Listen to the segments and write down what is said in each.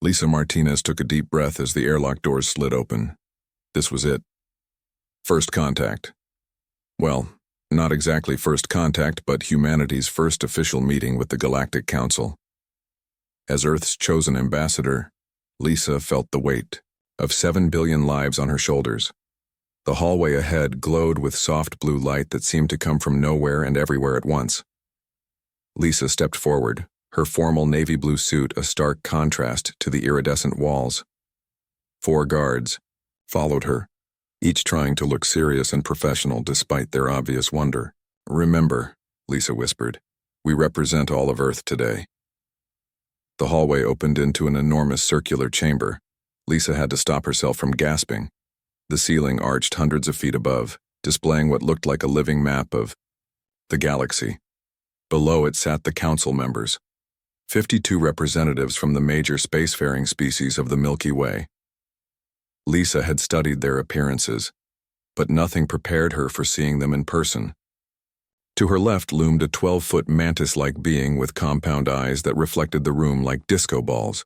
Lisa Martinez took a deep breath as the airlock doors slid open. This was it. First contact. Well, not exactly first contact, but humanity's first official meeting with the Galactic Council. As Earth's chosen ambassador, Lisa felt the weight of 7 billion lives on her shoulders. The hallway ahead glowed with soft blue light that seemed to come from nowhere and everywhere at once. Lisa stepped forward, her formal navy blue suit a stark contrast to the iridescent walls. 4 guards followed her, each trying to look serious and professional despite their obvious wonder. "Remember," Lisa whispered, "we represent all of Earth today." The hallway opened into an enormous circular chamber. Lisa had to stop herself from gasping. The ceiling arched hundreds of feet above, displaying what looked like a living map of the galaxy. Below it sat the council members, 52 representatives from the major spacefaring species of the Milky Way. Lisa had studied their appearances, but nothing prepared her for seeing them in person. To her left loomed a 12-foot mantis-like being with compound eyes that reflected the room like disco balls.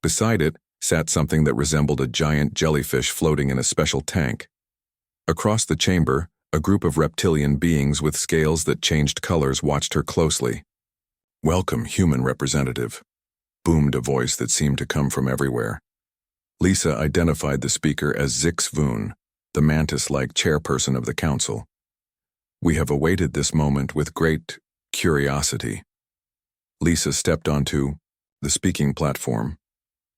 Beside it sat something that resembled a giant jellyfish floating in a special tank. Across the chamber, a group of reptilian beings with scales that changed colors watched her closely. "Welcome, human representative," boomed a voice that seemed to come from everywhere. Lisa identified the speaker as Zix Voon, the mantis-like chairperson of the council. "We have awaited this moment with great curiosity." Lisa stepped onto the speaking platform.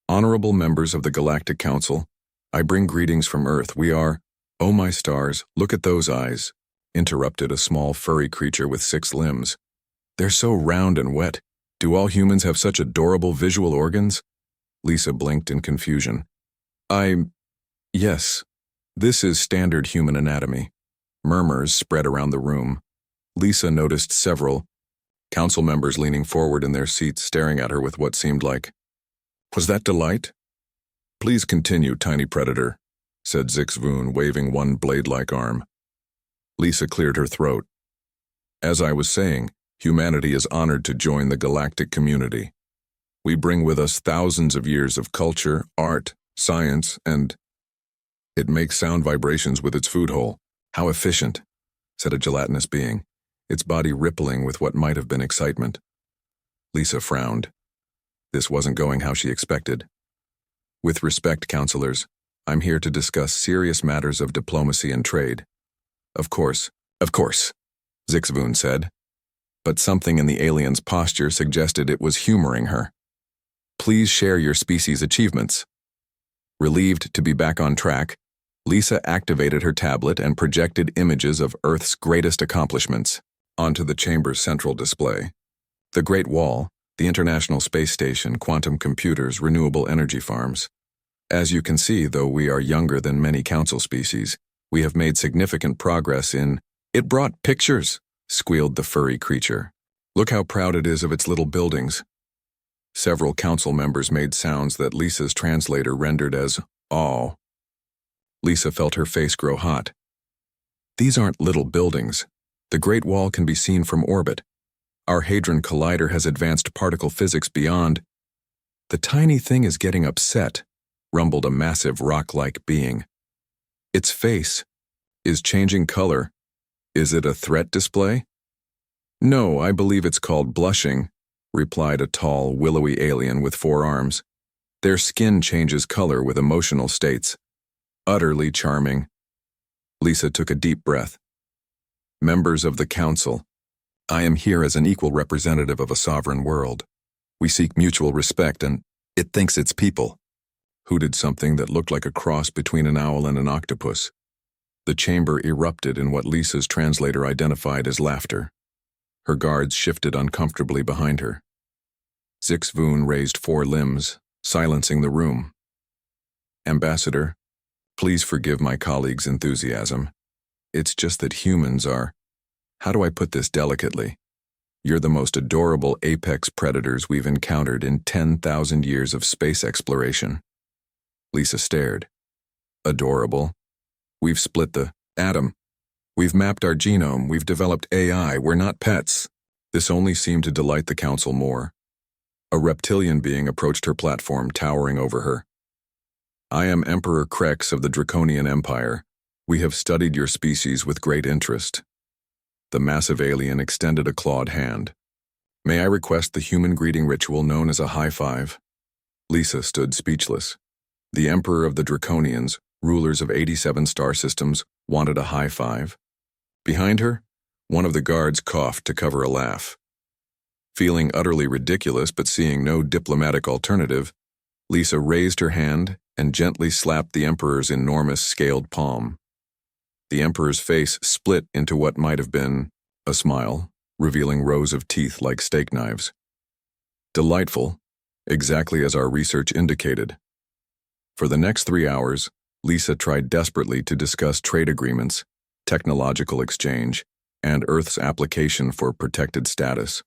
"Honorable members of the Galactic Council, I bring greetings from Earth. We are—" "Oh my stars, look at those eyes," interrupted a small furry creature with 6 limbs. "They're so round and wet. Do all humans have such adorable visual organs?" Lisa blinked in confusion. Yes, this is standard human anatomy." Murmurs spread around the room. Lisa noticed several council members leaning forward in their seats, staring at her with what seemed like, "Was that delight?" "Please continue, tiny predator," said Zix Voon, waving one blade-like arm. Lisa cleared her throat. "As I was saying, humanity is honored to join the galactic community. We bring with us thousands of years of culture, art, science, and—" "It makes sound vibrations with its food hole. How efficient," said a gelatinous being, its body rippling with what might have been excitement. Lisa frowned. This wasn't going how she expected. "With respect, counselors, I'm here to discuss serious matters of diplomacy and trade." Of course, Zix Voon said. But something in the alien's posture suggested it was humoring her. "Please share your species' achievements." Relieved to be back on track, Lisa activated her tablet and projected images of Earth's greatest accomplishments onto the chamber's central display. The Great Wall, the International Space Station, quantum computers, renewable energy farms. "As you can see, though we are younger than many council species, we have made significant progress in—" "It brought pictures," squealed the furry creature. "Look how proud it is of its little buildings." Several council members made sounds that Lisa's translator rendered as "aw." Lisa felt her face grow hot. "These aren't little buildings. The Great Wall can be seen from orbit. Our Hadron Collider has advanced particle physics beyond—" "The tiny thing is getting upset," rumbled a massive rock-like being. "Its face is changing color. Is it a threat display?" "No, I believe it's called blushing," replied a tall, willowy alien with 4 arms. "Their skin changes color with emotional states. Utterly charming." Lisa took a deep breath. "Members of the council, I am here as an equal representative of a sovereign world. We seek mutual respect and it thinks its people," hooted something that looked like a cross between an owl and an octopus. The chamber erupted in what Lisa's translator identified as laughter. Her guards shifted uncomfortably behind her. Zix Voon raised 4 limbs, silencing the room. "Ambassador, please forgive my colleagues' enthusiasm. It's just that humans are— how do I put this delicately? You're the most adorable apex predators we've encountered in 10,000 years of space exploration." Lisa stared. "Adorable? We've split the atom. We've mapped our genome. We've developed AI. We're not pets." This only seemed to delight the council more. A reptilian being approached her platform, towering over her. "I am Emperor Krex of the Draconian Empire. We have studied your species with great interest." The massive alien extended a clawed hand. "May I request the human greeting ritual known as a high five?" Lisa stood speechless. The Emperor of the Draconians, rulers of 87 star systems, wanted a high five. Behind her, one of the guards coughed to cover a laugh. Feeling utterly ridiculous but seeing no diplomatic alternative, Lisa raised her hand and gently slapped the Emperor's enormous scaled palm. The Emperor's face split into what might have been a smile, revealing rows of teeth like steak knives. Delightful, exactly as our research indicated. For the next 3 hours, Lisa tried desperately to discuss trade agreements, technological exchange, and Earth's application for protected status.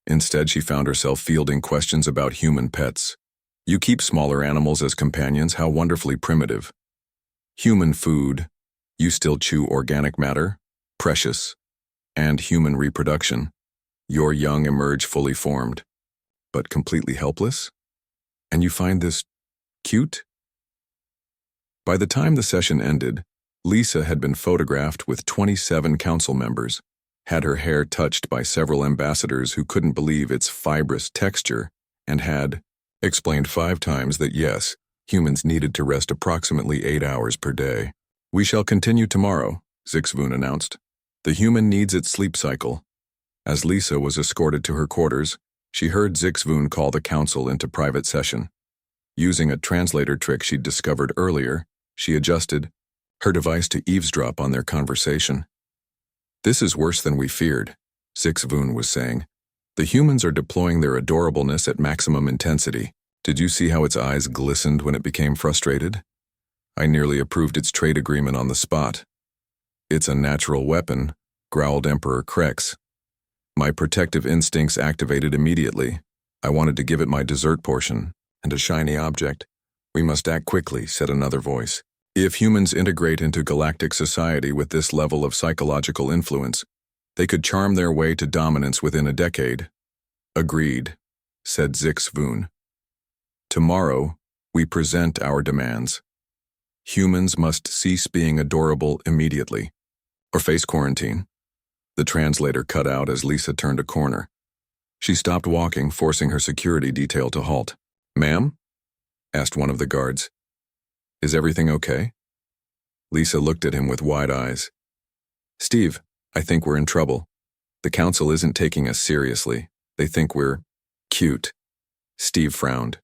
Instead, she found herself fielding questions about human pets. "You keep smaller animals as companions, how wonderfully primitive." "Human food. You still chew organic matter? Precious. And human reproduction. Your young emerge fully formed, but completely helpless? And you find this cute?" By the time the session ended, Lisa had been photographed with 27 council members, had her hair touched by several ambassadors who couldn't believe its fibrous texture, and had explained 5 times that yes, humans needed to rest approximately 8 hours per day. "We shall continue tomorrow," Zixvoon announced. "The human needs its sleep cycle." As Lisa was escorted to her quarters, she heard Zixvoon call the council into private session. Using a translator trick she'd discovered earlier, she adjusted her device to eavesdrop on their conversation. "This is worse than we feared," Zixvoon was saying. "The humans are deploying their adorableness at maximum intensity. Did you see how its eyes glistened when it became frustrated? I nearly approved its trade agreement on the spot." "It's a natural weapon," growled Emperor Krex. "My protective instincts activated immediately. I wanted to give it my dessert portion, and a shiny object." "We must act quickly," said another voice. "If humans integrate into galactic society with this level of psychological influence, they could charm their way to dominance within a decade." "Agreed," said Zixvoon. "Tomorrow, we present our demands. Humans must cease being adorable immediately, or face quarantine." The translator cut out as Lisa turned a corner. She stopped walking, forcing her security detail to halt. "Ma'am?" asked one of the guards. "Is everything okay?" Lisa looked at him with wide eyes. "Steve, I think we're in trouble. The council isn't taking us seriously. They think we're cute." Steve frowned.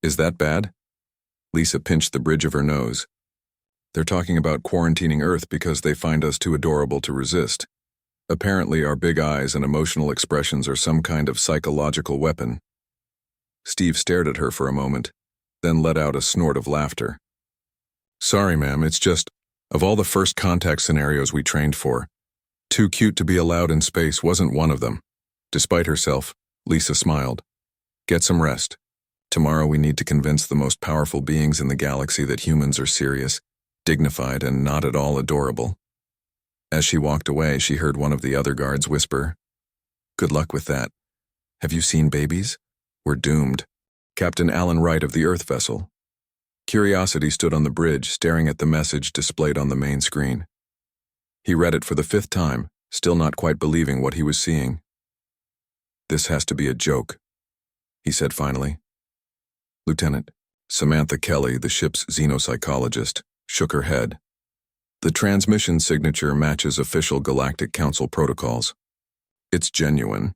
"Is that bad?" Lisa pinched the bridge of her nose. "They're talking about quarantining Earth because they find us too adorable to resist. Apparently our big eyes and emotional expressions are some kind of psychological weapon." Steve stared at her for a moment, then let out a snort of laughter. "Sorry, ma'am, it's just, of all the first contact scenarios we trained for, too cute to be allowed in space wasn't one of them." Despite herself, Lisa smiled. "Get some rest. Tomorrow we need to convince the most powerful beings in the galaxy that humans are serious, dignified, and not at all adorable." As she walked away, she heard one of the other guards whisper, "Good luck with that. Have you seen babies? We're doomed." Captain Alan Wright of the Earth vessel. Curiosity stood on the bridge, staring at the message displayed on the main screen. He read it for the 5th time, still not quite believing what he was seeing. "This has to be a joke," he said finally. "Lieutenant," Samantha Kelly, the ship's xenopsychologist, shook her head. "The transmission signature matches official Galactic Council protocols. It's genuine."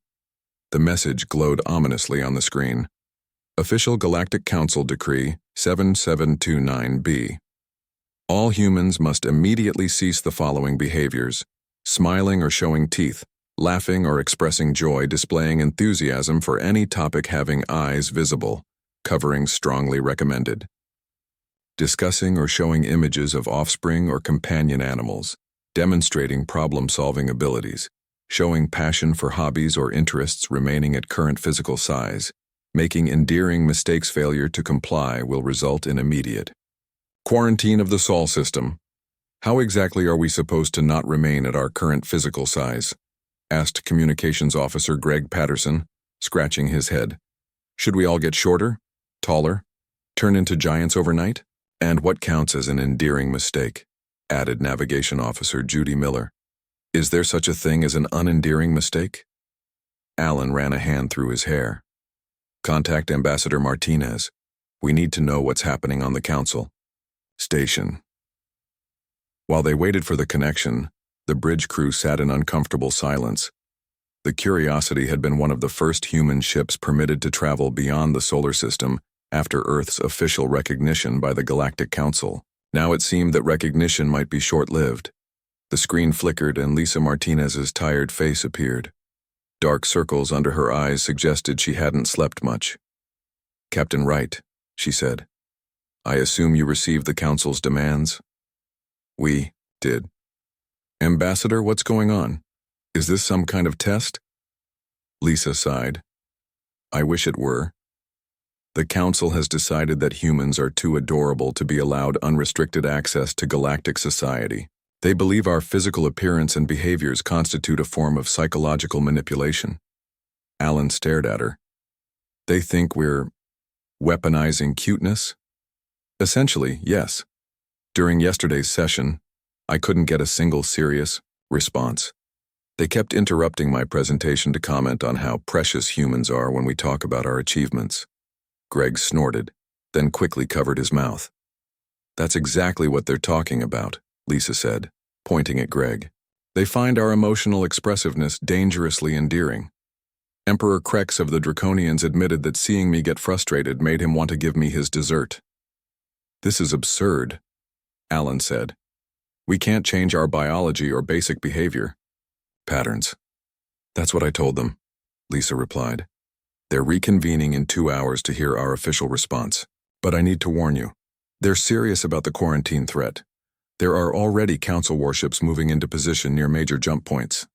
The message glowed ominously on the screen. Official Galactic Council Decree 7729B. All humans must immediately cease the following behaviors: smiling or showing teeth, laughing or expressing joy, displaying enthusiasm for any topic having eyes visible, covering strongly recommended. Discussing or showing images of offspring or companion animals, demonstrating problem-solving abilities, showing passion for hobbies or interests remaining at current physical size, making endearing mistakes. Failure to comply will result in immediate quarantine of the Sol system. How exactly are we supposed to not remain at our current physical size? Asked Communications Officer Greg Patterson, scratching his head. Should we all get shorter, taller, turn into giants overnight? And what counts as an endearing mistake? Added Navigation Officer Judy Miller. Is there such a thing as an unendearing mistake? Alan ran a hand through his hair. Contact Ambassador Martinez. We need to know what's happening on the council. Station. While they waited for the connection, the bridge crew sat in uncomfortable silence. The Curiosity had been one of the first human ships permitted to travel beyond the solar system after Earth's official recognition by the Galactic Council. Now it seemed that recognition might be short-lived. The screen flickered and Lisa Martinez's tired face appeared. Dark circles under her eyes suggested she hadn't slept much. Captain Wright, she said. I assume you received the Council's demands? We did. Ambassador, what's going on? Is this some kind of test? Lisa sighed. I wish it were. The Council has decided that humans are too adorable to be allowed unrestricted access to galactic society. They believe our physical appearance and behaviors constitute a form of psychological manipulation. Alan stared at her. They think we're weaponizing cuteness? Essentially, yes. During yesterday's session, I couldn't get a single serious response. They kept interrupting my presentation to comment on how precious humans are when we talk about our achievements. Greg snorted, then quickly covered his mouth. That's exactly what they're talking about, Lisa said, pointing at Greg. They find our emotional expressiveness dangerously endearing. Emperor Krex of the Draconians admitted that seeing me get frustrated made him want to give me his dessert. This is absurd, Alan said. We can't change our biology or basic behavior. Patterns. That's what I told them, Lisa replied. They're reconvening in 2 hours to hear our official response. But I need to warn you. They're serious about the quarantine threat. There are already Council warships moving into position near major jump points.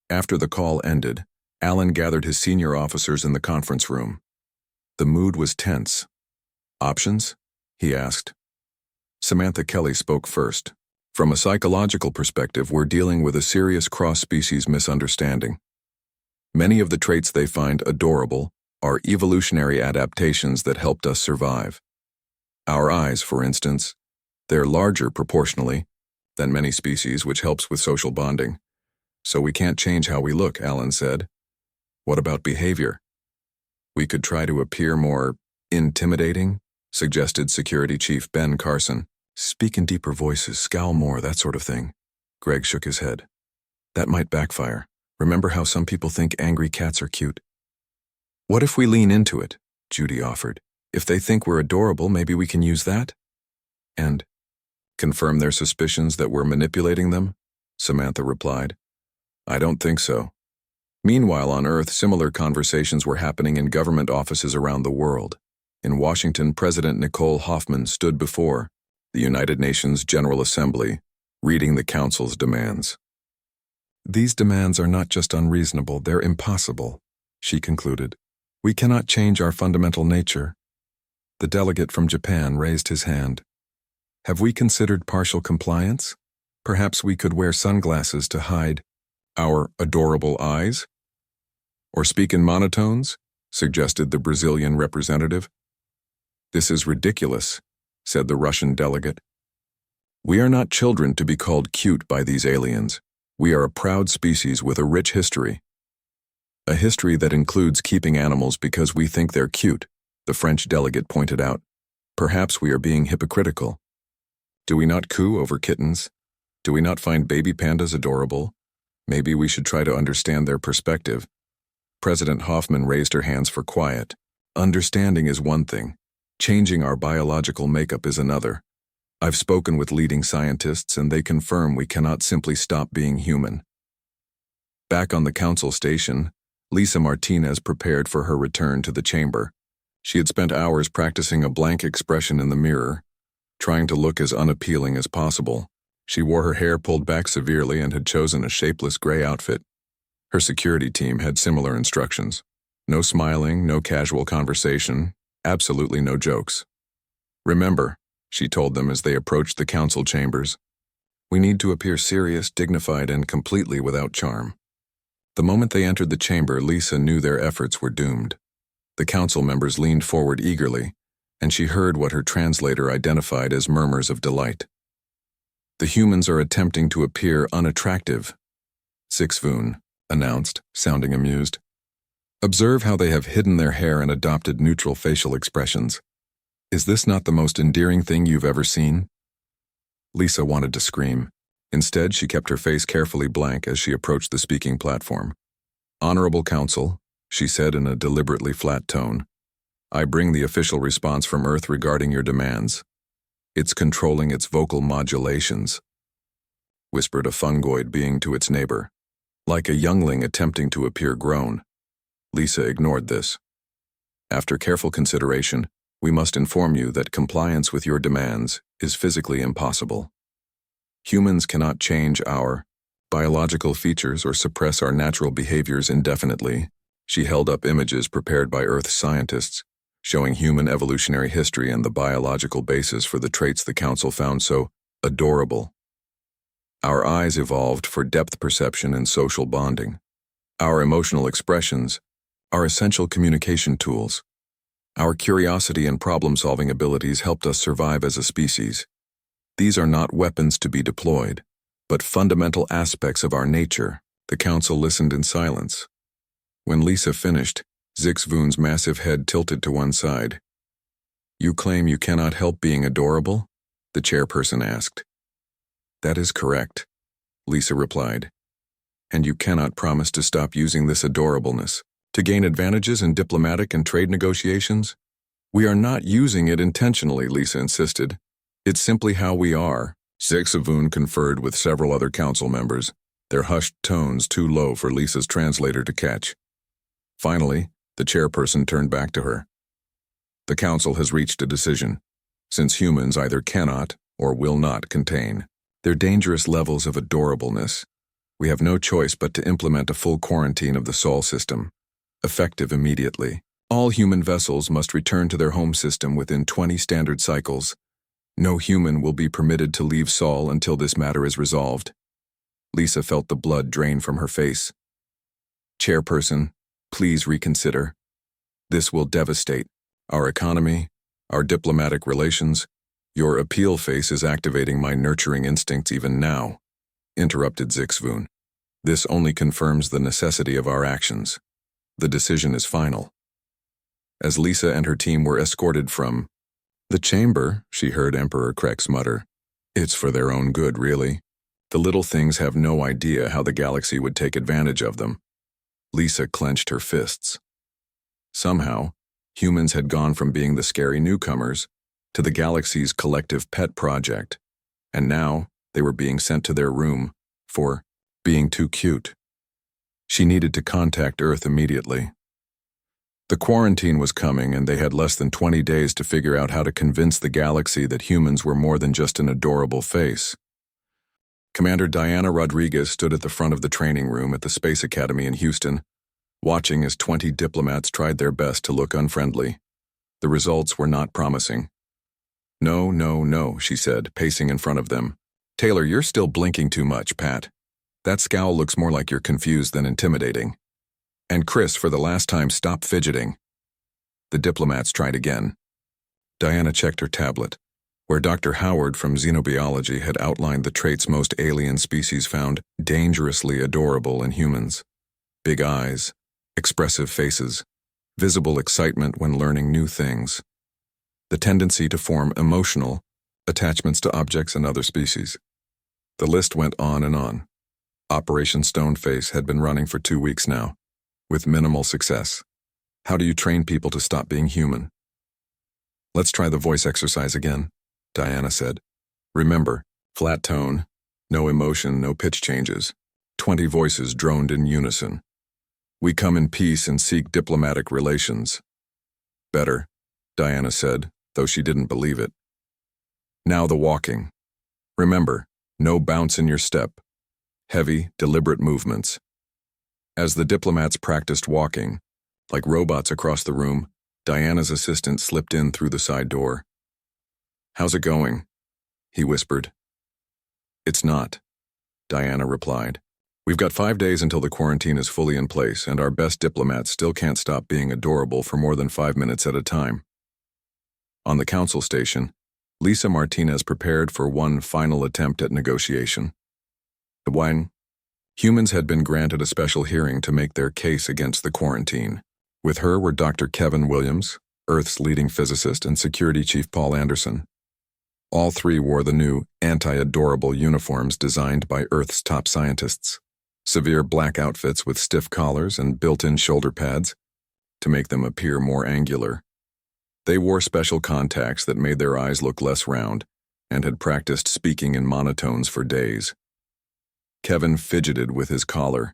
After the call ended, Alan gathered his senior officers in the conference room. The mood was tense. Options? He asked. Samantha Kelly spoke first. From a psychological perspective, we're dealing with a serious cross-species misunderstanding. Many of the traits they find adorable are evolutionary adaptations that helped us survive. Our eyes, for instance, they're larger proportionally than many species, which helps with social bonding. So we can't change how we look, Alan said. What about behavior? We could try to appear more intimidating, suggested Security Chief Ben Carson. Speak in deeper voices, scowl more, that sort of thing. Greg shook his head. That might backfire. Remember how some people think angry cats are cute? What if we lean into it? Judy offered. If they think we're adorable, maybe we can use that? And confirm their suspicions that we're manipulating them? Samantha replied. I don't think so. Meanwhile, on Earth, similar conversations were happening in government offices around the world. In Washington, President Nicole Hoffman stood before the United Nations General Assembly, reading the Council's demands. These demands are not just unreasonable, they're impossible, she concluded. We cannot change our fundamental nature. The delegate from Japan raised his hand. Have we considered partial compliance? Perhaps we could wear sunglasses to hide our adorable eyes? Or speak in monotones, suggested the Brazilian representative. This is ridiculous, said the Russian delegate. We are not children to be called cute by these aliens. We are a proud species with a rich history. A history that includes keeping animals because we think they're cute, the French delegate pointed out. Perhaps we are being hypocritical. Do we not coo over kittens? Do we not find baby pandas adorable? Maybe we should try to understand their perspective. President Hoffman raised her hands for quiet. Understanding is one thing. Changing our biological makeup is another. I've spoken with leading scientists and they confirm we cannot simply stop being human. Back on the Council station, Lisa Martinez prepared for her return to the chamber. She had spent hours practicing a blank expression in the mirror, trying to look as unappealing as possible. She wore her hair pulled back severely and had chosen a shapeless gray outfit. Her security team had similar instructions. No smiling, no casual conversation, absolutely no jokes. Remember, she told them as they approached the Council chambers, we need to appear serious, dignified, and completely without charm. The moment they entered the chamber, Lisa knew their efforts were doomed. The council members leaned forward eagerly, and she heard what her translator identified as murmurs of delight. The humans are attempting to appear unattractive, Sixvoon announced, sounding amused. Observe how they have hidden their hair and adopted neutral facial expressions. Is this not the most endearing thing you've ever seen? Lisa wanted to scream. Instead, she kept her face carefully blank as she approached the speaking platform. Honorable Council, she said in a deliberately flat tone, I bring the official response from Earth regarding your demands. It's controlling its vocal modulations, whispered a fungoid being to its neighbor, like a youngling attempting to appear grown. Lisa ignored this. After careful consideration, we must inform you that compliance with your demands is physically impossible. Humans cannot change our biological features or suppress our natural behaviors indefinitely. She held up images prepared by Earth scientists, showing human evolutionary history and the biological basis for the traits the Council found so adorable. Our eyes evolved for depth perception and social bonding. Our emotional expressions are essential communication tools. Our curiosity and problem-solving abilities helped us survive as a species. These are not weapons to be deployed, but fundamental aspects of our nature. The Council listened in silence. When Lisa finished, Sixvoon's massive head tilted to one side. You claim you cannot help being adorable? The chairperson asked. That is correct, Lisa replied. And you cannot promise to stop using this adorableness to gain advantages in diplomatic and trade negotiations? We are not using it intentionally, Lisa insisted. It's simply how we are. Sixvoon conferred with several other council members, their hushed tones too low for Lisa's translator to catch. Finally, the chairperson turned back to her. The council has reached a decision. Since humans either cannot or will not contain their dangerous levels of adorableness, we have no choice but to implement a full quarantine of the Sol system, effective immediately. All human vessels must return to their home system within 20 standard cycles. No human will be permitted to leave Sol until this matter is resolved. Lisa felt the blood drain from her face. Chairperson, please reconsider. This will devastate our economy, our diplomatic relations. Your appeal face is activating my nurturing instincts even now, interrupted Sixvoon. This only confirms the necessity of our actions. The decision is final. As Lisa and her team were escorted from the chamber, she heard Emperor Krex mutter, It's for their own good, really. The little things have no idea how the galaxy would take advantage of them. Lisa clenched her fists. Somehow, humans had gone from being the scary newcomers to the galaxy's collective pet project, and now they were being sent to their room for being too cute. She needed to contact Earth immediately. The quarantine was coming, and they had less than 20 days to figure out how to convince the galaxy that humans were more than just an adorable face. Commander Diana Rodriguez stood at the front of the training room at the Space Academy in Houston, watching as 20 diplomats tried their best to look unfriendly. The results were not promising. No, no, no, she said, pacing in front of them. Taylor, you're still blinking too much, Pat. That scowl looks more like you're confused than intimidating. And Chris, for the last time, stop fidgeting. The diplomats tried again. Diana checked her tablet, where Dr. Howard from Xenobiology had outlined the traits most alien species found dangerously adorable in humans. Big eyes, expressive faces, visible excitement when learning new things, the tendency to form emotional attachments to objects and other species. The list went on and on. Operation Stoneface had been running for 2 weeks now, with minimal success. How do you train people to stop being human? Let's try the voice exercise again, Diana said. Remember, flat tone, no emotion, no pitch changes. 20 voices droned in unison. We come in peace and seek diplomatic relations. Better, Diana said, though she didn't believe it. Now the walking. Remember, no bounce in your step. Heavy, deliberate movements. As the diplomats practiced walking, like robots across the room, Diana's assistant slipped in through the side door. How's it going? He whispered. It's not, Diana replied. We've got 5 days until the quarantine is fully in place, and our best diplomats still can't stop being adorable for more than 5 minutes at a time. On the council station, Lisa Martinez prepared for one final attempt at negotiation. When humans had been granted a special hearing to make their case against the quarantine. With her were Dr. Kevin Williams, Earth's leading physicist, and Security Chief Paul Anderson. All three wore the new, anti-adorable uniforms designed by Earth's top scientists. Severe black outfits with stiff collars and built-in shoulder pads to make them appear more angular. They wore special contacts that made their eyes look less round and had practiced speaking in monotones for days. Kevin fidgeted with his collar.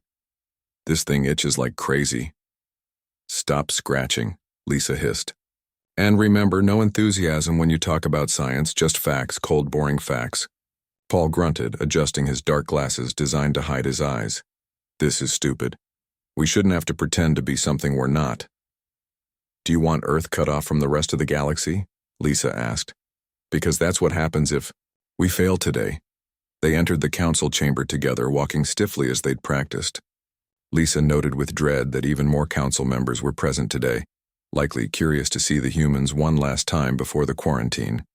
"This thing itches like crazy." "Stop scratching," Lisa hissed. "And remember, no enthusiasm when you talk about science, just facts, cold, boring facts." Paul grunted, adjusting his dark glasses designed to hide his eyes. "This is stupid. We shouldn't have to pretend to be something we're not." "Do you want Earth cut off from the rest of the galaxy?" Lisa asked. "Because that's what happens if we fail today." They entered the council chamber together, walking stiffly as they'd practiced. Lisa noted with dread that even more council members were present today, likely curious to see the humans one last time before the quarantine.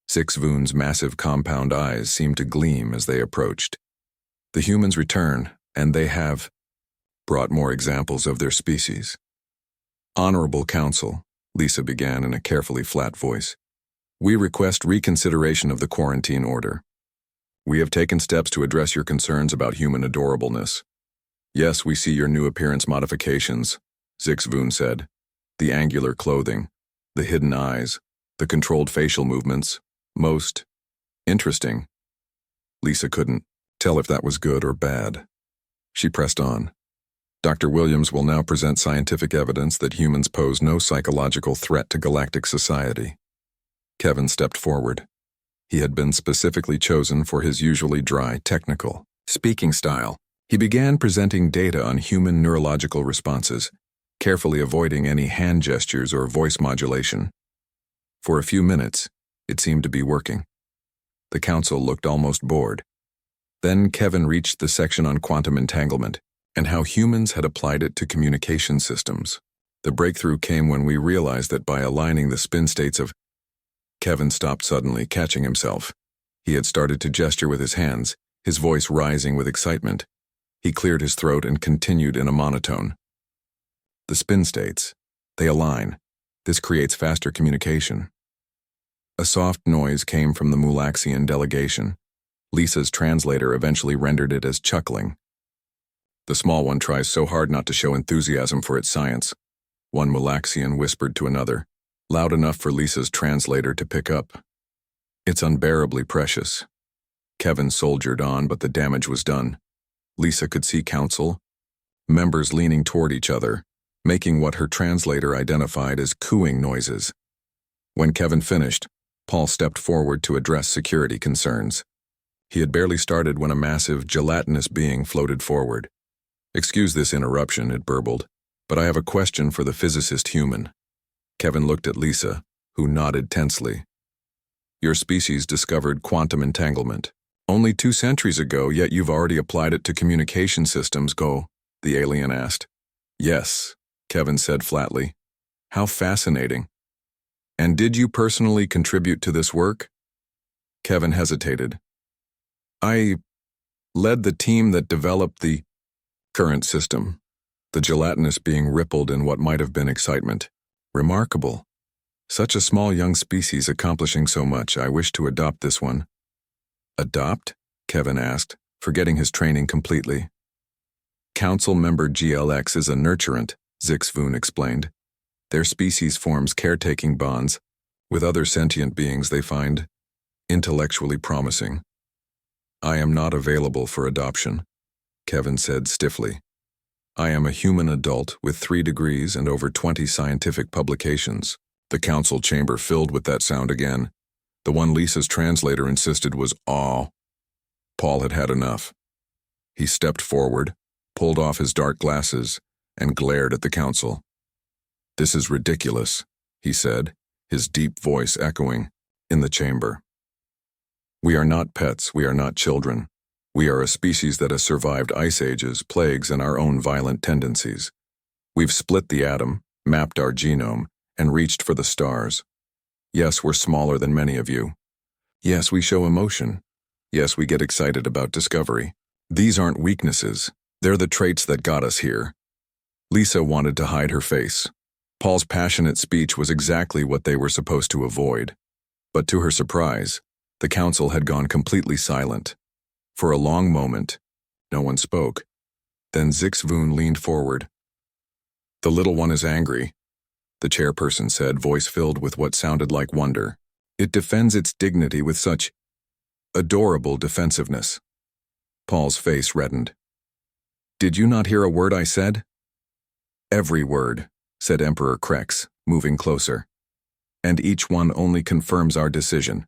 Six-Voon's massive compound eyes seemed to gleam as they approached. "The humans return, and they have brought more examples of their species." "Honorable Council," Lisa began in a carefully flat voice, "we request reconsideration of the quarantine order. We have taken steps to address your concerns about human adorableness. Yes, we see your new appearance modifications," Six-Voon said. "The angular clothing, the hidden eyes, the controlled facial movements. Most interesting." Lisa couldn't tell if that was good or bad. She pressed on. "Dr. Williams will now present scientific evidence that humans pose no psychological threat to galactic society." Kevin stepped forward. He had been specifically chosen for his usually dry, technical speaking style. He began presenting data on human neurological responses, carefully avoiding any hand gestures or voice modulation. For a few minutes, it seemed to be working. The council looked almost bored. Then Kevin reached the section on quantum entanglement and how humans had applied it to communication systems. "The breakthrough came when we realized that by aligning the spin states of—" Kevin stopped suddenly, catching himself. He had started to gesture with his hands, his voice rising with excitement. He cleared his throat and continued in a monotone. "The spin states. They align. This creates faster communication." A soft noise came from the Mulaxian delegation. Lisa's translator eventually rendered it as chuckling. "The small one tries so hard not to show enthusiasm for its science," one Mulaxian whispered to another, loud enough for Lisa's translator to pick up. "It's unbearably precious." Kevin soldiered on, but the damage was done. Lisa could see council members leaning toward each other, making what her translator identified as cooing noises. When Kevin finished, Paul stepped forward to address security concerns. He had barely started when a massive, gelatinous being floated forward. "Excuse this interruption," it burbled, "but I have a question for the physicist human." Kevin looked at Lisa, who nodded tensely. "Your species discovered quantum entanglement. Only 2 centuries ago, yet you've already applied it to communication systems, the alien asked. "Yes," Kevin said flatly. "How fascinating. And did you personally contribute to this work?" Kevin hesitated. "I led the team that developed the current system." The gelatinous being rippled in what might have been excitement. "Remarkable. Such a small young species accomplishing so much. I wish to adopt this one." "Adopt?" Kevin asked, forgetting his training completely. "Council member GLX is a nurturant," Six-Voon explained. "Their species forms caretaking bonds with other sentient beings they find intellectually promising." "I am not available for adoption," Kevin said stiffly. "I am a human adult with 3 degrees and over 20 scientific publications." The council chamber filled with that sound again. The one Lisa's translator insisted was awe. Paul had had enough. He stepped forward, pulled off his dark glasses, and glared at the council. "This is ridiculous," he said, his deep voice echoing in the chamber. "We are not pets, we are not children. We are a species that has survived ice ages, plagues, and our own violent tendencies. We've split the atom, mapped our genome, and reached for the stars. Yes, we're smaller than many of you. Yes, we show emotion. Yes, we get excited about discovery. These aren't weaknesses. They're the traits that got us here. Lisa wanted to hide her face. Paul's passionate speech was exactly what they were supposed to avoid. But to her surprise, the council had gone completely silent. For a long moment, no one spoke. Then Zixvoon leaned forward. "The little one is angry," the chairperson said, voice filled with what sounded like wonder. "It defends its dignity with such adorable defensiveness." Paul's face reddened. "Did you not hear a word I said?" "Every word," said Emperor Krex, moving closer. "And each one only confirms our decision.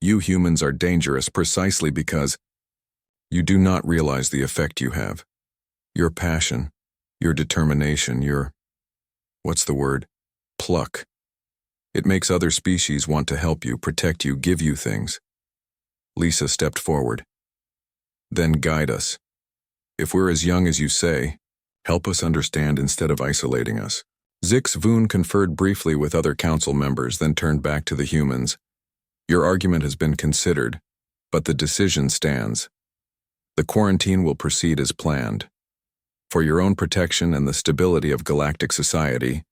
You humans are dangerous precisely because you do not realize the effect you have. Your passion, your determination, your, what's the word? Pluck. It makes other species want to help you, protect you, give you things." Lisa stepped forward. "Then guide us. If we're as young as you say, help us understand instead of isolating us." Zixvoon conferred briefly with other council members, then turned back to the humans. "Your argument has been considered, but the decision stands. The quarantine will proceed as planned. For your own protection and the stability of galactic society,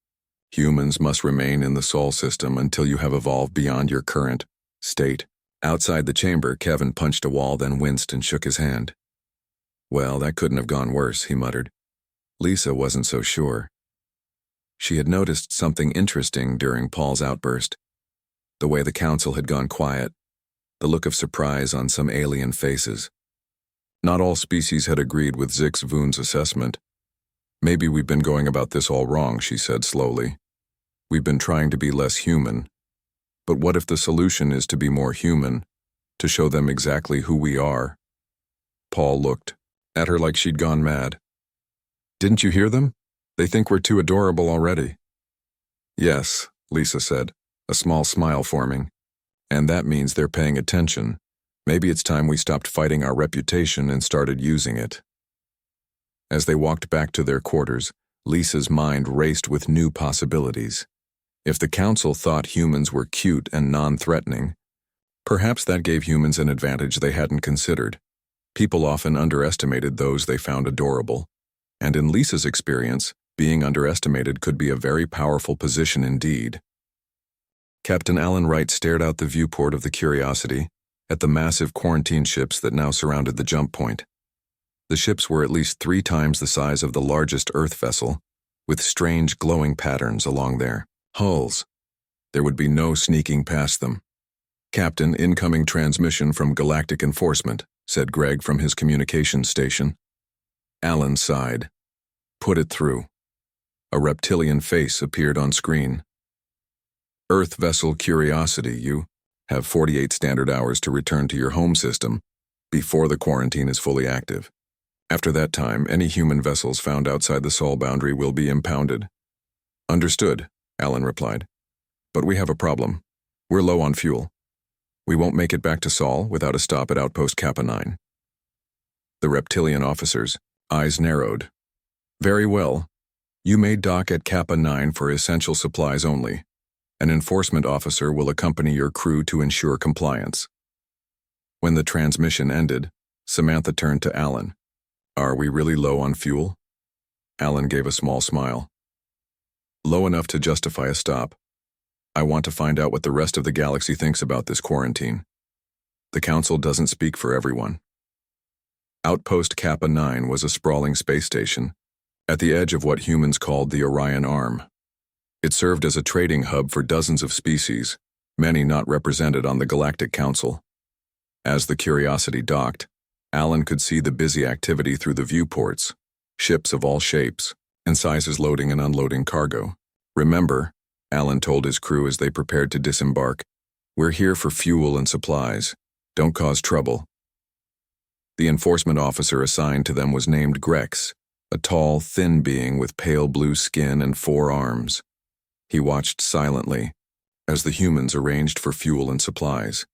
humans must remain in the Sol system until you have evolved beyond your current state." Outside the chamber, Kevin punched a wall, then winced and shook his hand. "Well, that couldn't have gone worse," he muttered. Lisa wasn't so sure. She had noticed something interesting during Paul's outburst. The way the council had gone quiet, the look of surprise on some alien faces. Not all species had agreed with Zixvoon's assessment. "Maybe we've been going about this all wrong," she said slowly. "We've been trying to be less human. But what if the solution is to be more human, to show them exactly who we are?" Paul looked at her like she'd gone mad. "Didn't you hear them? They think we're too adorable already." "Yes," Lisa said, a small smile forming. "And that means they're paying attention. Maybe it's time we stopped fighting our reputation and started using it." As they walked back to their quarters, Lisa's mind raced with new possibilities. If the council thought humans were cute and non-threatening, perhaps that gave humans an advantage they hadn't considered. People often underestimated those they found adorable. And in Lisa's experience, being underestimated could be a very powerful position indeed. Captain Alan Wright stared out the viewport of the Curiosity at the massive quarantine ships that now surrounded the jump point. The ships were at least 3 times the size of the largest Earth vessel, with strange glowing patterns along their hulls. There would be no sneaking past them. "Captain, incoming transmission from Galactic Enforcement," said Greg from his communications station. Alan sighed. "Put it through." A reptilian face appeared on screen. "Earth vessel Curiosity, you have 48 standard hours to return to your home system before the quarantine is fully active. After that time, any human vessels found outside the Sol boundary will be impounded." "Understood," Alan replied. "But we have a problem. We're low on fuel. We won't make it back to Sol without a stop at Outpost Kappa 9. The reptilian officer's eyes narrowed. "Very well. You may dock at Kappa 9 for essential supplies only. An enforcement officer will accompany your crew to ensure compliance." When the transmission ended, Samantha turned to Alan. "Are we really low on fuel?" Alan gave a small smile. "Low enough to justify a stop. I want to find out what the rest of the galaxy thinks about this quarantine. The Council doesn't speak for everyone." Outpost Kappa 9 was a sprawling space station, at the edge of what humans called the Orion Arm. It served as a trading hub for dozens of species, many not represented on the Galactic Council. As the Curiosity docked, Alan could see the busy activity through the viewports, ships of all shapes and sizes loading and unloading cargo. "Remember," Alan told his crew as they prepared to disembark, "we're here for fuel and supplies. Don't cause trouble." The enforcement officer assigned to them was named Grex, a tall, thin being with pale blue skin and 4 arms. He watched silently as the humans arranged for fuel and supplies.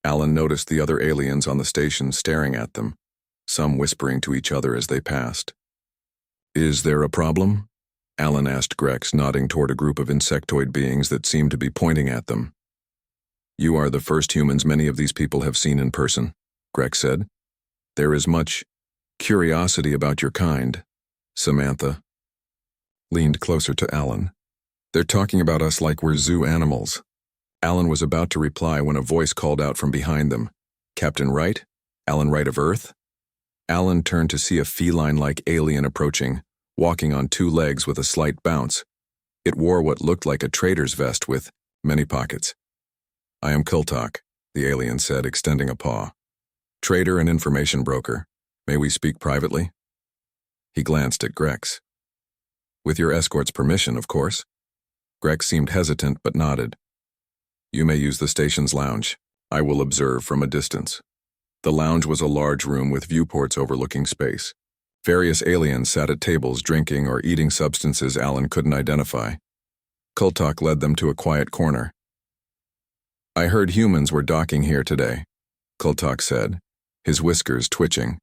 Alan noticed the other aliens on the station staring at them, some whispering to each other as they passed. "Is there a problem?" Alan asked Grex, nodding toward a group of insectoid beings that seemed to be pointing at them. "You are the first humans many of these people have seen in person," Grex said. "There is much curiosity about your kind." Samantha leaned closer to Alan. "They're talking about us like we're zoo animals." Alan was about to reply when a voice called out from behind them. "Captain Wright? Alan Wright of Earth?" Alan turned to see a feline-like alien approaching, walking on two legs with a slight bounce. It wore what looked like a trader's vest with many pockets. "I am Kultok," the alien said, extending a paw. "Trader and information broker. May we speak privately?" He glanced at Grex. "With your escort's permission, of course." Grex seemed hesitant but nodded. "You may use the station's lounge. I will observe from a distance." The lounge was a large room with viewports overlooking space. Various aliens sat at tables drinking or eating substances Alan couldn't identify. Kultok led them to a quiet corner. "I heard humans were docking here today," Kultok said, his whiskers twitching.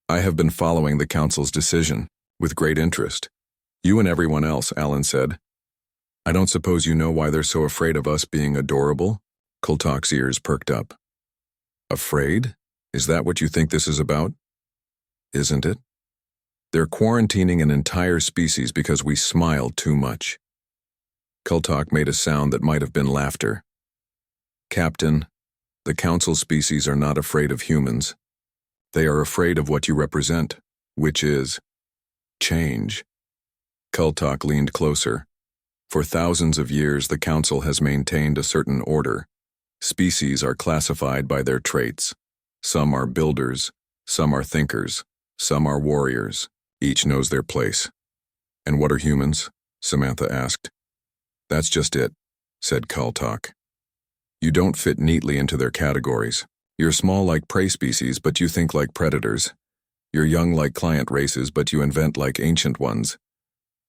"I have been following the Council's decision with great interest." "You and everyone else," Alan said. "I don't suppose you know why they're so afraid of us being adorable?" Kultok's ears perked up. "Afraid? Is that what you think this is about?" "Isn't it? They're quarantining an entire species because we smile too much." Kultok made a sound that might have been laughter. "Captain, the Council species are not afraid of humans. They are afraid of what you represent, which is change." Kultok leaned closer. "For thousands of years, the Council has maintained a certain order. Species are classified by their traits. Some are builders, some are thinkers, some are warriors. Each knows their place." "And what are humans?" Samantha asked. "That's just it," said Kultok. "You don't fit neatly into their categories. You're small like prey species, but you think like predators. You're young like client races, but you invent like ancient ones.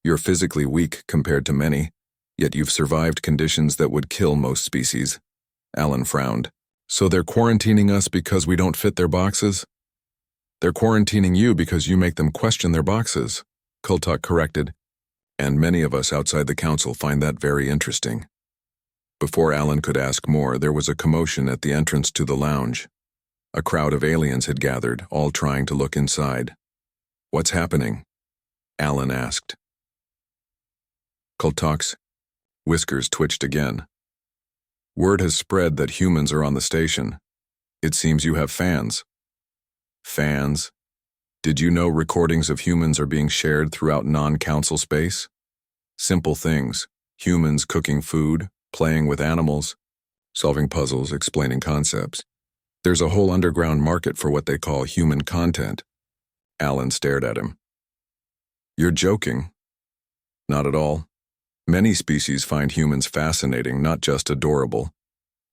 You're physically weak compared to many, yet you've survived conditions that would kill most species." Alan frowned. "So they're quarantining us because we don't fit their boxes?" "They're quarantining you because you make them question their boxes," Kultok corrected. "And many of us outside the Council find that very interesting." Before Alan could ask more, there was a commotion at the entrance to the lounge. A crowd of aliens had gathered, all trying to look inside. "What's happening?" Alan asked. Kultok's whiskers twitched again. "Word has spread that humans are on the station. It seems you have fans." "Fans? Did you know recordings of humans are being shared throughout non-Council space? Simple things, humans cooking food, playing with animals, solving puzzles, explaining concepts. There's a whole underground market for what they call human content." Alan stared at him. "You're joking." "Not at all. Many species find humans fascinating, not just adorable.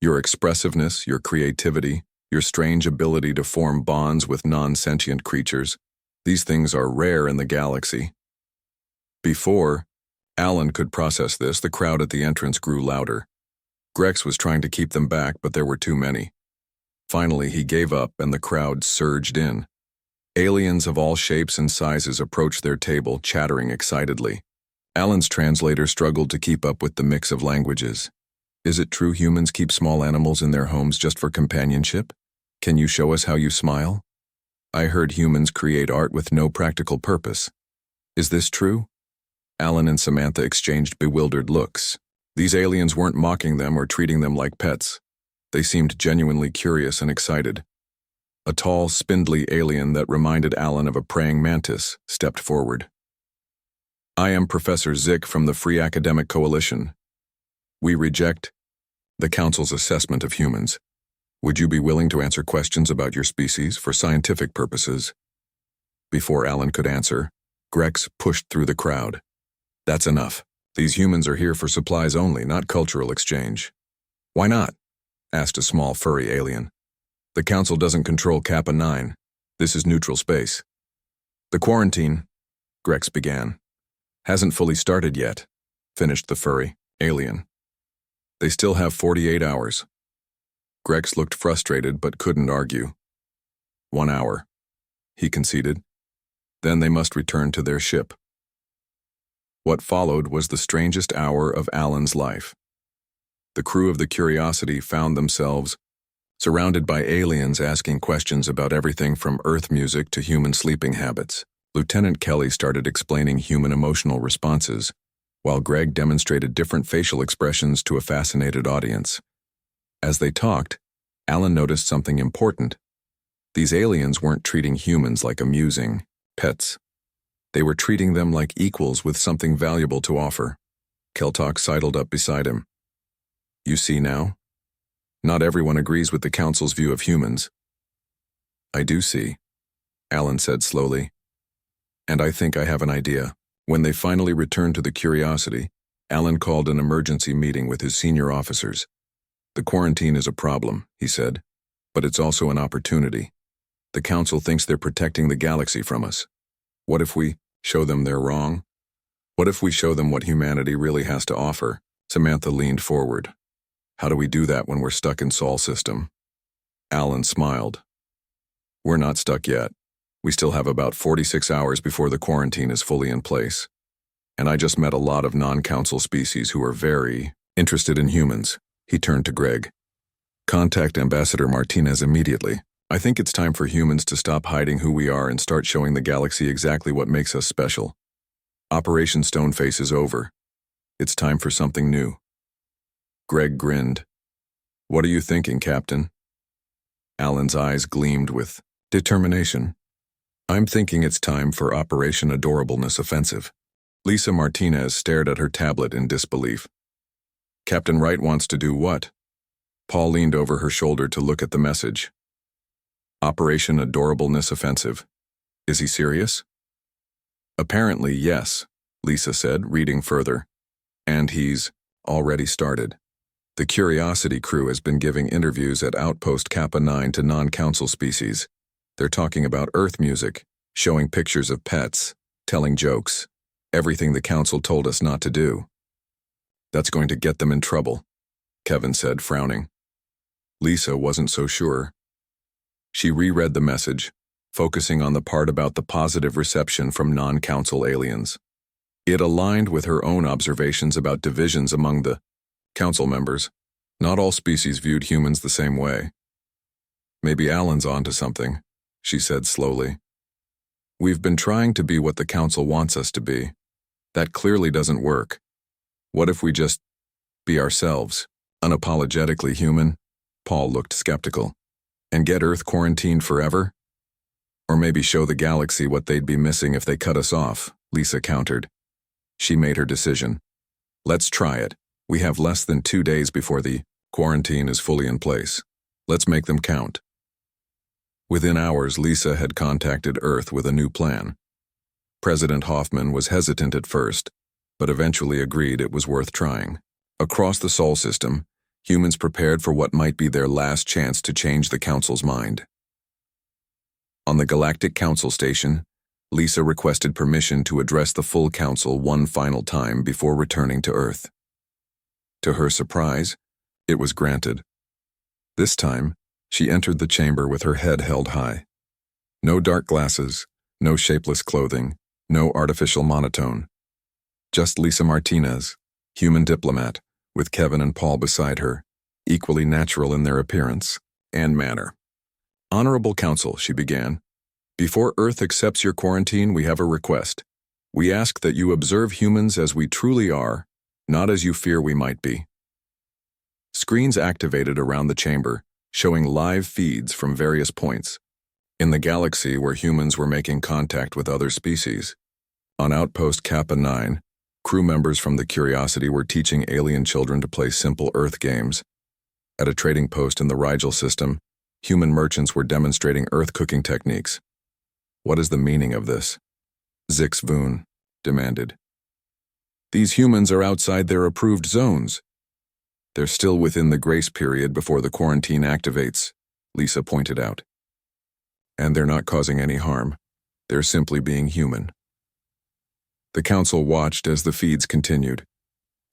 Your expressiveness, your creativity, your strange ability to form bonds with non-sentient creatures, these things are rare in the galaxy." Before Alan could process this, the crowd at the entrance grew louder. Grex was trying to keep them back, but there were too many. Finally, he gave up and the crowd surged in. Aliens of all shapes and sizes approached their table, chattering excitedly. Alan's translator struggled to keep up with the mix of languages. "Is it true humans keep small animals in their homes just for companionship? Can you show us how you smile? I heard humans create art with no practical purpose. Is this true?" Alan and Samantha exchanged bewildered looks. These aliens weren't mocking them or treating them like pets. They seemed genuinely curious and excited. A tall, spindly alien that reminded Alan of a praying mantis stepped forward. "I am Professor Zick from the Free Academic Coalition. We reject the Council's assessment of humans. Would you be willing to answer questions about your species for scientific purposes?" Before Alan could answer, Grex pushed through the crowd. "That's enough. These humans are here for supplies only, not cultural exchange." "Why not?" asked a small furry alien. "The Council doesn't control Kappa 9. This is neutral space." "The quarantine," Grex began, "hasn't fully started yet," finished the furry alien. "They still have 48 hours. Grex looked frustrated but couldn't argue. 1 hour. he conceded. Then they must return to their ship. What followed was the strangest hour of Alan's life. The crew of the Curiosity found themselves surrounded by aliens asking questions about everything from Earth music to human sleeping habits. Lieutenant Kelly started explaining human emotional responses, while Greg demonstrated different facial expressions to a fascinated audience. As they talked, Alan noticed something important. These aliens weren't treating humans like amusing pets. They were treating them like equals with something valuable to offer. Keltock sidled up beside him. You see now? Not everyone agrees with the Council's view of humans. I do see, Alan said slowly. And I think I have an idea. When they finally returned to the Curiosity, Alan called an emergency meeting with his senior officers. The quarantine is a problem, he said, but it's also an opportunity. The Council thinks they're protecting the galaxy from us. What if we show them they're wrong? What if we show them what humanity really has to offer? Samantha leaned forward. How do we do that when we're stuck in Sol system? Alan smiled. We're not stuck yet. We still have about 46 hours before the quarantine is fully in place. And I just met a lot of non-Council species who are very interested in humans. He turned to Greg. Contact Ambassador Martinez immediately. I think it's time for humans to stop hiding who we are and start showing the galaxy exactly what makes us special. Operation Stoneface is over. It's time for something new. Greg grinned. What are you thinking, Captain? Alan's eyes gleamed with determination. I'm thinking it's time for Operation Adorableness Offensive. Lisa Martinez stared at her tablet in disbelief. Captain Wright wants to do what? Paul leaned over her shoulder to look at the message. Operation Adorableness Offensive. Is he serious? Apparently, yes, Lisa said, reading further. And he's already started. The Curiosity crew has been giving interviews at Outpost Kappa 9 to non-Council species. They're talking about Earth music, showing pictures of pets, telling jokes, everything the Council told us not to do. That's going to get them in trouble, Kevin said, frowning. Lisa wasn't so sure. She reread the message, focusing on the part about the positive reception from non-Council aliens. It aligned with her own observations about divisions among the Council members. Not all species viewed humans the same way. Maybe Alan's onto something, she said slowly. We've been trying to be what the Council wants us to be. That clearly doesn't work. What if we just be ourselves, unapologetically human? Paul looked skeptical. And get Earth quarantined forever? Or maybe show the galaxy what they'd be missing if they cut us off, Lisa countered. She made her decision. Let's try it. We have less than 2 days before the quarantine is fully in place. Let's make them count. Within hours, Lisa had contacted Earth with a new plan. President Hoffman was hesitant at first, but eventually agreed it was worth trying. Across the Sol system, humans prepared for what might be their last chance to change the Council's mind. On the Galactic Council station, Lisa requested permission to address the full Council one final time before returning to Earth. To her surprise, it was granted. This time, she entered the chamber with her head held high. No dark glasses, no shapeless clothing, no artificial monotone. Just Lisa Martinez, human diplomat, with Kevin and Paul beside her, equally natural in their appearance and manner. Honorable Council, she began. Before Earth accepts your quarantine, we have a request. We ask that you observe humans as we truly are, not as you fear we might be. Screens activated around the chamber, showing live feeds from various points. In the galaxy where humans were making contact with other species. On Outpost Kappa 9, crew members from the Curiosity were teaching alien children to play simple Earth games. At a trading post in the Rigel system, human merchants were demonstrating Earth cooking techniques. What is the meaning of this? Zix Voon demanded. These humans are outside their approved zones. They're still within the grace period before the quarantine activates, Lisa pointed out. And they're not causing any harm. They're simply being human. The Council watched as the feeds continued.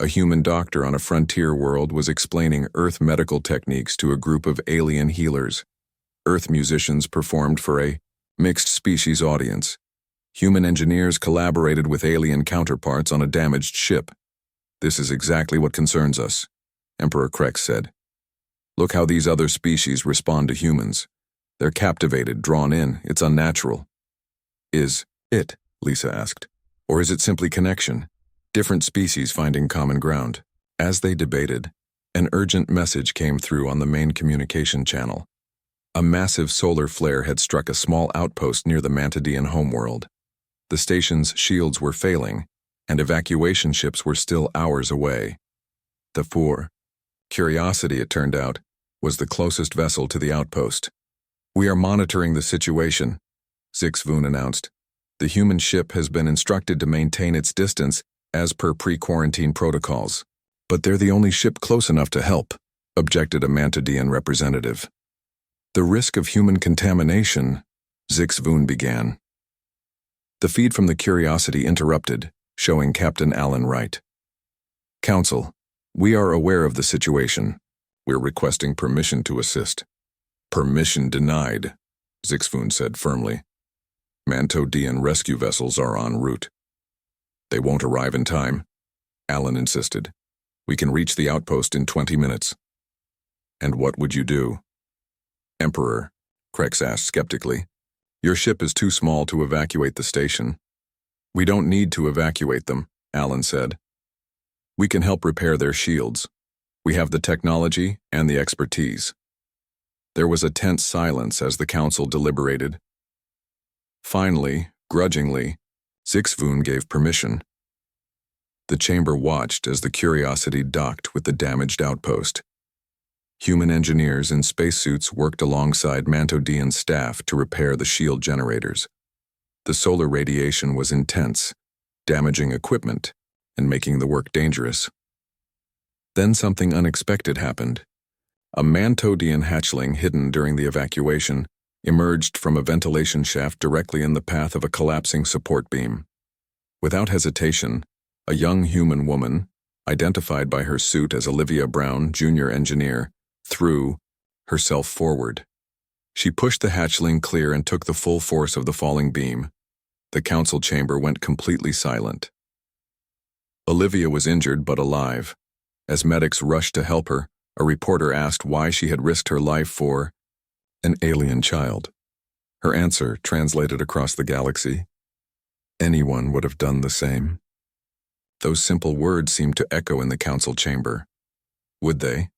A human doctor on a frontier world was explaining Earth medical techniques to a group of alien healers. Earth musicians performed for a Mixed species audience. Human engineers collaborated with alien counterparts on a damaged ship. This is exactly what concerns us, Emperor Krex said. Look how these other species respond to humans. They're captivated, drawn in. It's unnatural. Is it, Lisa asked, or is it simply connection? Different species finding common ground. As they debated, an urgent message came through on the main communication channel. A massive solar flare had struck a small outpost near the Mantidean homeworld. The station's shields were failing, and evacuation ships were still hours away. The Curiosity, it turned out, was the closest vessel to the outpost. We are monitoring the situation, Zixvoon announced. The human ship has been instructed to maintain its distance as per pre-quarantine protocols. But they're the only ship close enough to help, objected a Mantidean representative. The risk of human contamination, Zixvoon began. The feed from the Curiosity interrupted, showing Captain Alan Wright. Council, we are aware of the situation. We're requesting permission to assist. Permission denied, Zixvoon said firmly. Mantidean rescue vessels are en route. They won't arrive in time, Alan insisted. We can reach the outpost in 20 minutes. And what would you do? Emperor, Krex asked skeptically. Your ship is too small to evacuate the station. We don't need to evacuate them, Alan said. We can help repair their shields. We have the technology and the expertise. There was a tense silence as the council deliberated. Finally, grudgingly, Zixvoon gave permission. The chamber watched as the Curiosity docked with the damaged outpost. Human engineers in spacesuits worked alongside Mantidean staff to repair the shield generators. The solar radiation was intense, damaging equipment and making the work dangerous. Then something unexpected happened. A Mantidean hatchling hidden during the evacuation emerged from a ventilation shaft directly in the path of a collapsing support beam. Without hesitation, a young human woman, identified by her suit as Olivia Brown, junior engineer, threw herself forward. She pushed the hatchling clear and took the full force of the falling beam. The council chamber went completely silent. Olivia was injured but alive. As medics rushed to help her, a reporter asked why she had risked her life for an alien child. Her answer translated across the galaxy. Anyone would have done the same. Those simple words seemed to echo in the council chamber. Would they?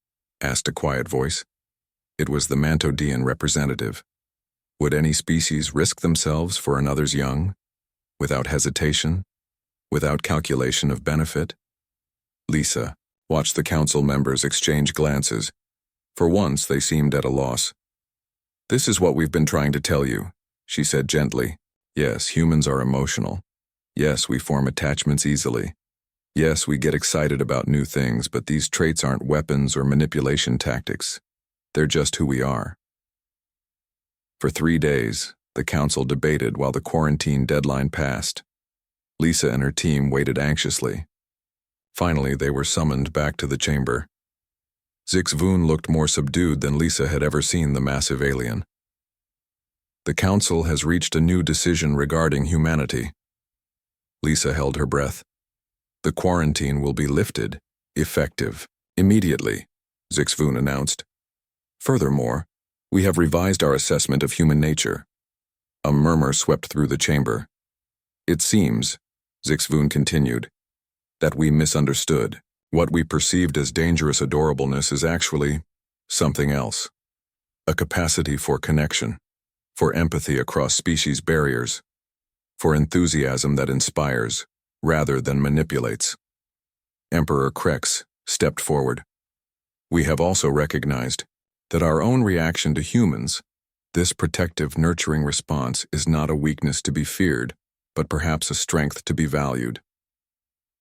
Asked a quiet voice. It was the Mantidean representative. Would any species risk themselves for another's young? Without hesitation? Without calculation of benefit? Lisa watched the council members exchange glances. For once, they seemed at a loss. This is what we've been trying to tell you, she said gently. Yes, humans are emotional. Yes, we form attachments easily. Yes, we get excited about new things, but these traits aren't weapons or manipulation tactics. They're just who we are. For 3 days, the council debated while the quarantine deadline passed. Lisa and her team waited anxiously. Finally, they were summoned back to the chamber. Zixvoon looked more subdued than Lisa had ever seen the massive alien. The council has reached a new decision regarding humanity. Lisa held her breath. The quarantine will be lifted, effective, immediately, Zixvoon announced. Furthermore, we have revised our assessment of human nature. A murmur swept through the chamber. It seems, Zixvoon continued, that we misunderstood. What we perceived as dangerous adorableness is actually something else. A capacity for connection, for empathy across species barriers, for enthusiasm that inspires, rather than manipulates. Emperor Krex stepped forward. We have also recognized that our own reaction to humans, this protective, nurturing response, is not a weakness to be feared, but perhaps a strength to be valued.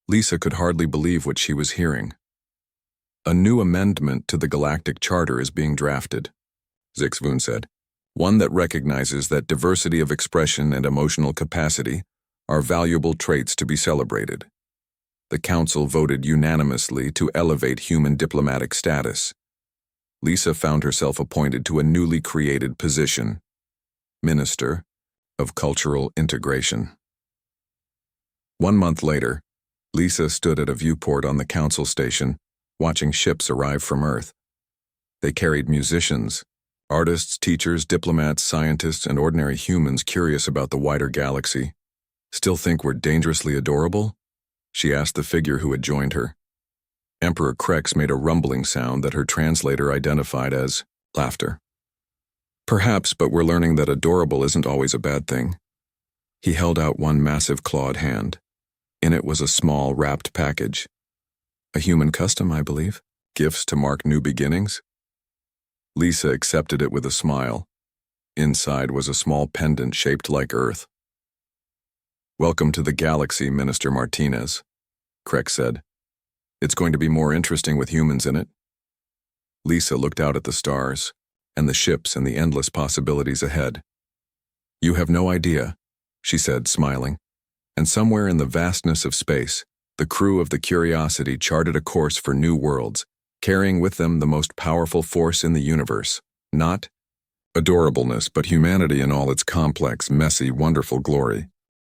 Lisa could hardly believe what she was hearing. A new amendment to the Galactic Charter is being drafted, Zixvoon said, one that recognizes that diversity of expression and emotional capacity are valuable traits to be celebrated. The council voted unanimously to elevate human diplomatic status. Lisa found herself appointed to a newly created position, Minister of cultural integration. 1 month later, Lisa stood at a viewport on the council station, watching ships arrive from Earth. They carried musicians, artists, teachers, diplomats, scientists, and ordinary humans curious about the wider galaxy. "Still think we're dangerously adorable?" she asked the figure who had joined her. Emperor Krex made a rumbling sound that her translator identified as laughter. "Perhaps, but we're learning that adorable isn't always a bad thing." He held out one massive clawed hand. In it was a small, wrapped package. "A human custom, I believe. Gifts to mark new beginnings." Lisa accepted it with a smile. Inside was a small pendant shaped like Earth. "Welcome to the galaxy, Minister Martinez," Krex said. "It's going to be more interesting with humans in it." Lisa looked out at the stars, and the ships and the endless possibilities ahead. "You have no idea," she said, smiling. And somewhere in the vastness of space, the crew of the Curiosity charted a course for new worlds, carrying with them the most powerful force in the universe. Not adorableness, but humanity in all its complex, messy, wonderful glory.